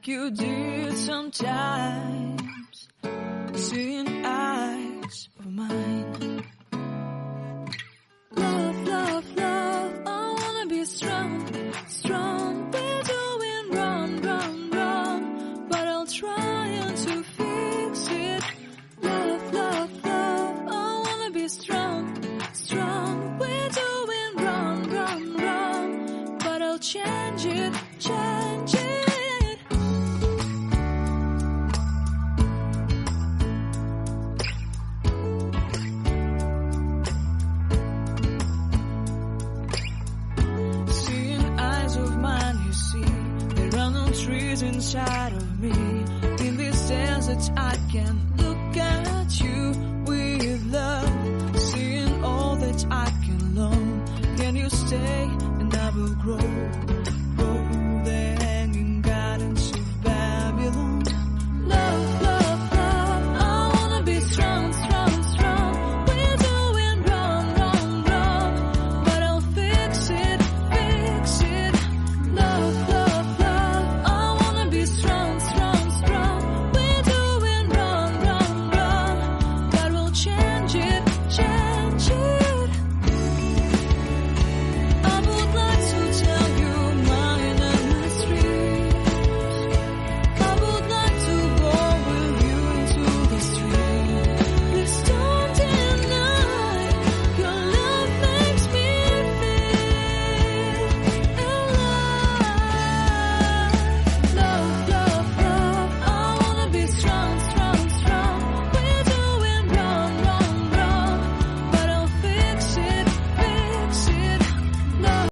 like you did sometimes. Seeing eyes of mine. Love, love, love, I wanna be strong, strong. We're doing wrong, wrong, wrong, but I'll try to fix it. Love, love, love, I wanna be strong, strong. We're doing wrong, wrong, wrong, but I'll change it, change it. Trees inside of me, in this desert I can